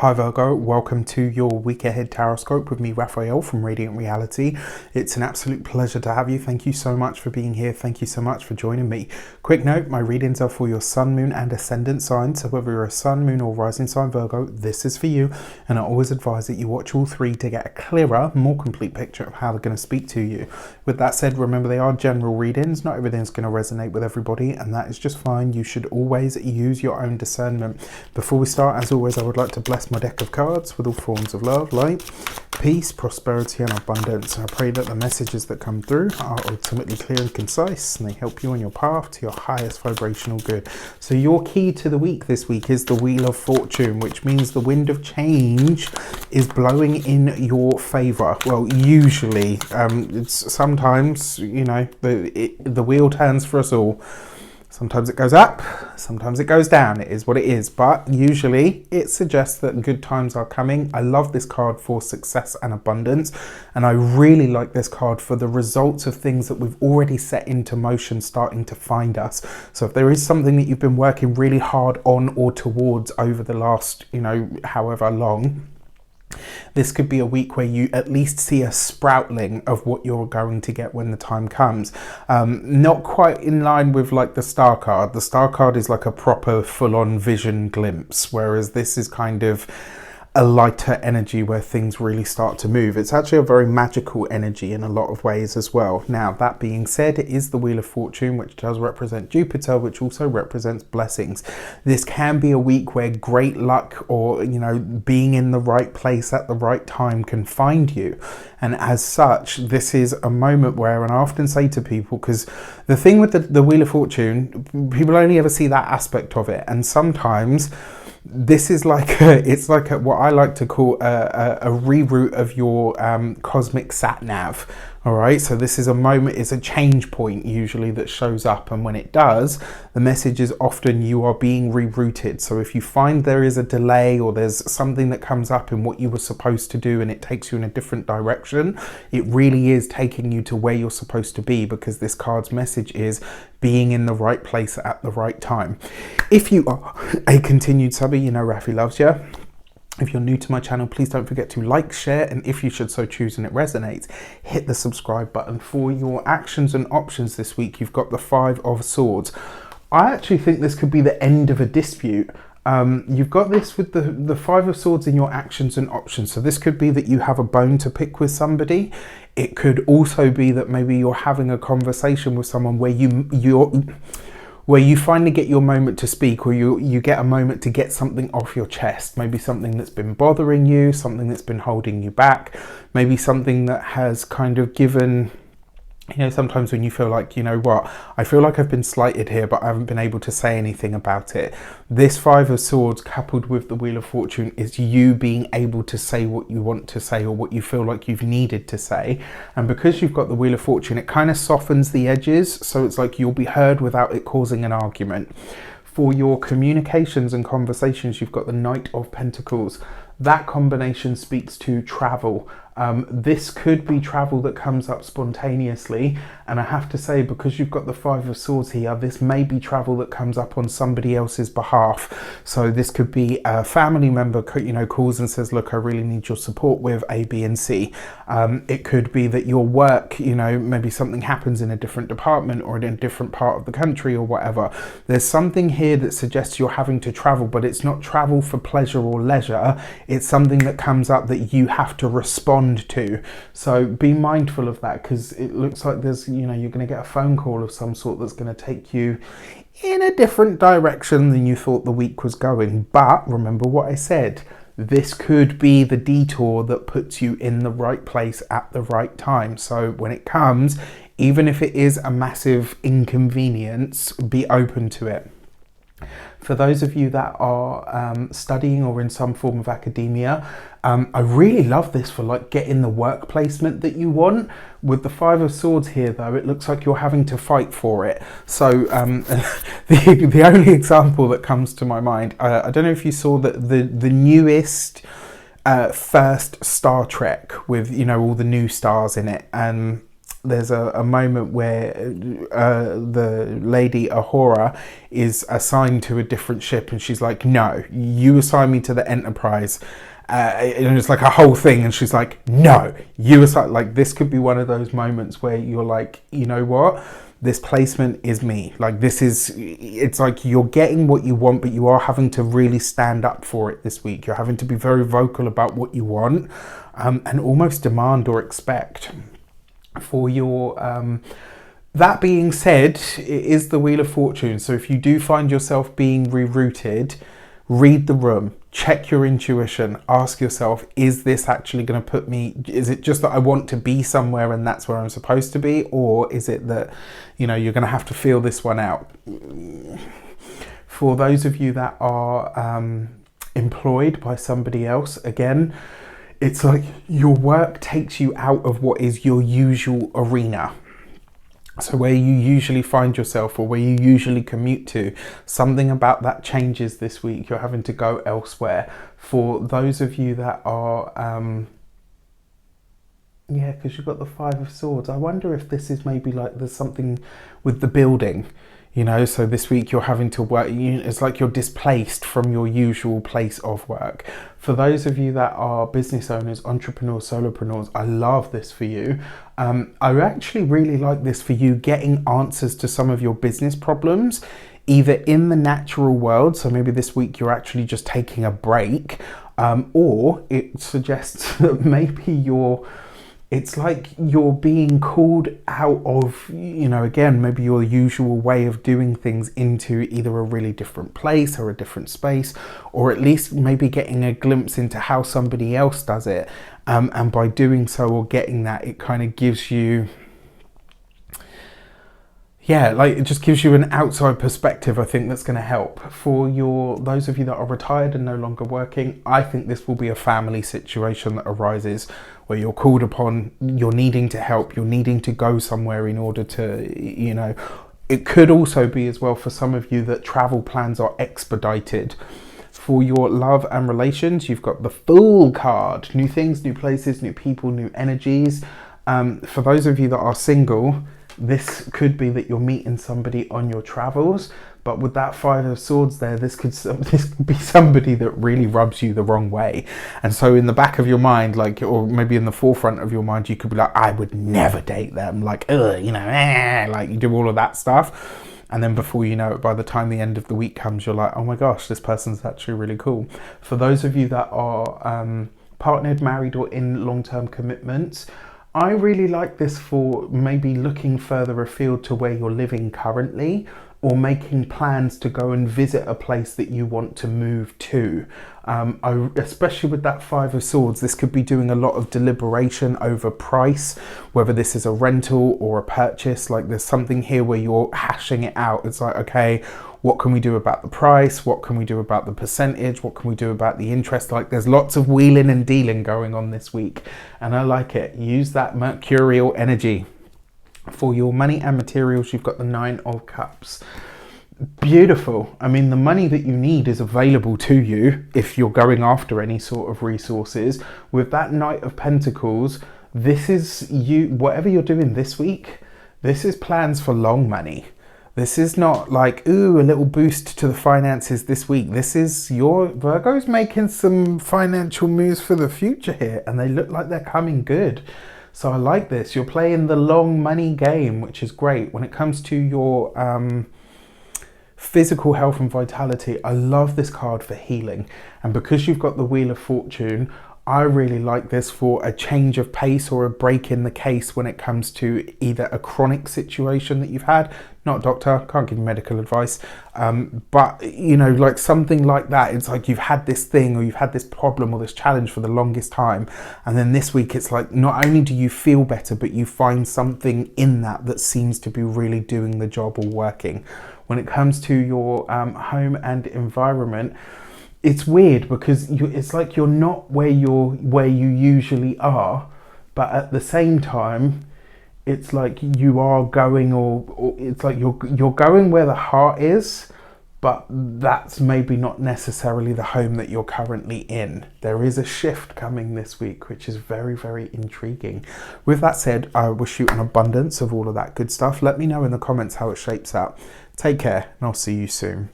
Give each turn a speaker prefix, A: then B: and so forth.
A: Hi Virgo, welcome to your week ahead tarot scope with me, Raphael from Radiant Reality. It's an absolute pleasure to have you. Thank you so much for being here. Thank you so much for joining me. Quick note, my readings are for your sun, moon and ascendant signs. So whether you're a sun, moon or rising sign Virgo, this is for you. And I always advise that you watch all three to get a clearer, more complete picture of how they're going to speak to you. With that said, remember they are general readings. Not everything's going to resonate with everybody, and that is just fine. You should always use your own discernment. Before we start, as always, I would like to bless my deck of cards with all forms of love, light, peace, prosperity and abundance. I pray that the messages that come through are ultimately clear and concise, and they help you on your path to your highest vibrational good. So your key to the week this week is the Wheel of Fortune, which means the wind of change is blowing in your favor. Well, usually, it's sometimes, you know, the wheel turns for us all. Sometimes it goes up, sometimes it goes down. It is what it is, but usually it suggests that good times are coming. I love this card for success and abundance, and I really like this card for the results of things that we've already set into motion starting to find us. So if there is something that you've been working really hard on or towards over the last, you know, however long, this could be a week where you at least see a sproutling of what you're going to get when the time comes. Not quite in line with like the star card. The star card is like a proper full-on vision glimpse, whereas this is kind of a lighter energy where things really start to move. It's actually a very magical energy in a lot of ways as well. Now, that being said, it is the Wheel of Fortune, which does represent Jupiter, which also represents blessings. This can be a week where great luck or, you know, being in the right place at the right time can find you. And as such, this is a moment where, and I often say to people, because the thing with the Wheel of Fortune, people only ever see that aspect of it. And sometimes this is like it's like what I like to call a reroute of your cosmic sat nav. All right, so this is a moment, it's a change point usually that shows up, and when it does, the message is often you are being rerouted. So if you find there is a delay or there's something that comes up in what you were supposed to do and it takes you in a different direction, it really is taking you to where you're supposed to be, because this card's message is being in the right place at the right time. If you are a continued subby, you know Rafi loves you. If you're new to my channel, please don't forget to like, share, and if you should so choose and it resonates, hit the subscribe button. For your actions and options this week, you've got the Five of Swords. I actually think this could be the end of a dispute. You've got this with the Five of Swords in your actions and options. So this could be that you have a bone to pick with somebody. It could also be that maybe you're having a conversation with someone where you finally get your moment to speak, or you get a moment to get something off your chest. Maybe something that's been bothering you, something that's been holding you back, maybe something that has kind of given, you know, sometimes when you feel like, you know what, I feel like I've been slighted here, but I haven't been able to say anything about it. This Five of Swords coupled with the Wheel of Fortune is you being able to say what you want to say or what you feel like you've needed to say. And because you've got the Wheel of Fortune, it kind of softens the edges. So it's like you'll be heard without it causing an argument. For your communications and conversations, you've got the Knight of Pentacles. That combination speaks to travel. This could be travel that comes up spontaneously, and I have to say, because you've got the Five of Swords here, this may be travel that comes up on somebody else's behalf. So this could be a family member, you know, calls and says, look, I really need your support with A, B and C. It could be that your work, you know, maybe something happens in a different department or in a different part of the country or whatever. There's something here that suggests you're having to travel, but it's not travel for pleasure or leisure. It's something that comes up that you have to respond to. So be mindful of that, because it looks like there's, you know, you're going to get a phone call of some sort that's going to take you in a different direction than you thought the week was going. But remember what I said, this could be the detour that puts you in the right place at the right time. So when it comes, even if it is a massive inconvenience, be open to it. For those of you that are studying or in some form of academia, I really love this for like getting the work placement that you want. With the Five of Swords here though, it looks like you're having to fight for it. So the only example that comes to my mind, I don't know if you saw that the newest first Star Trek with, you know, all the new stars in it. there's a moment where the lady Ahura is assigned to a different ship, and she's like, no, you assign me to the Enterprise. And it's like a whole thing, and she's like, no, you assign. Like, this could be one of those moments where you're like, you know what? This placement is me. Like, this is, it's like you're getting what you want, but you are having to really stand up for it this week. You're having to be very vocal about what you want, and almost demand or expect for your, that being said, it is the Wheel of Fortune. So if you do find yourself being rerouted, read the room, check your intuition, ask yourself, is this actually going to put me, is it just that I want to be somewhere and that's where I'm supposed to be? Or is it that, you know, you're going to have to feel this one out? For those of you that are employed by somebody else, again, it's like your work takes you out of what is your usual arena. So where you usually find yourself or where you usually commute to, something about that changes this week. You're having to go elsewhere. For those of you that are, yeah, because you've got the Five of Swords. I wonder if this is maybe like there's something with the building, you know, so this week you're having to work, it's like you're displaced from your usual place of work. For those of you that are business owners, entrepreneurs, solopreneurs, I love this for you. I actually really like this for you getting answers to some of your business problems, either in the natural world, so maybe this week you're actually just taking a break, or it suggests that maybe it's like you're being called out of, you know, again, maybe your usual way of doing things into either a really different place or a different space, or at least maybe getting a glimpse into how somebody else does it. And by doing so or getting that, it kind of gives you, yeah, like it just gives you an outside perspective, I think, that's going to help. For those of you that are retired and no longer working, I think this will be a family situation that arises where you're called upon, you're needing to help, you're needing to go somewhere in order to, you know, it could also be as well for some of you that travel plans are expedited. For your love and relations, you've got the Fool card, new things, new places, new people, new energies. For those of you that are single, this could be that you're meeting somebody on your travels, but with that Five of Swords there, this could be somebody that really rubs you the wrong way. And so in the back of your mind, like, or maybe in the forefront of your mind, you could be like, I would never date them, like, you know, like you do all of that stuff. And then before you know it, by the time the end of the week comes, you're like, oh my gosh, this person's actually really cool. For those of you that are partnered, married, or in long-term commitments, I really like this for maybe looking further afield to where you're living currently, or making plans to go and visit a place that you want to move to. Especially with that Five of Swords, this could be doing a lot of deliberation over price, whether this is a rental or a purchase. Like, there's something here where you're hashing it out. It's like, okay, what can we do about the price? What can we do about the percentage? What can we do about the interest? Like, there's lots of wheeling and dealing going on this week, and I like it. Use that mercurial energy. For your money and materials, you've got the Nine of Cups. Beautiful. I mean, the money that you need is available to you if you're going after any sort of resources. With that Knight of Pentacles, this is you, whatever you're doing this week, this is plans for long money. This is not like, ooh, a little boost to the finances this week. This is your Virgo's making some financial moves for the future here, and they look like they're coming good. So I like this. You're playing the long money game, which is great. When it comes to your physical health and vitality, I love this card for healing. And because you've got the Wheel of Fortune, I really like this for a change of pace or a break in the case when it comes to either a chronic situation that you've had. Not a doctor, can't give you medical advice, but you know, like something like that. It's like you've had this thing or you've had this problem or this challenge for the longest time, and then this week it's like not only do you feel better, but you find something in that seems to be really doing the job or working. When it comes to your home and environment, it's weird because it's like you're not where you usually are, but at the same time, it's like you are going, or it's like you're going where the heart is, but that's maybe not necessarily the home that you're currently in. There is a shift coming this week, which is very, very intriguing. With that said, I wish you an abundance of all of that good stuff. Let me know in the comments how it shapes out. Take care, and I'll see you soon.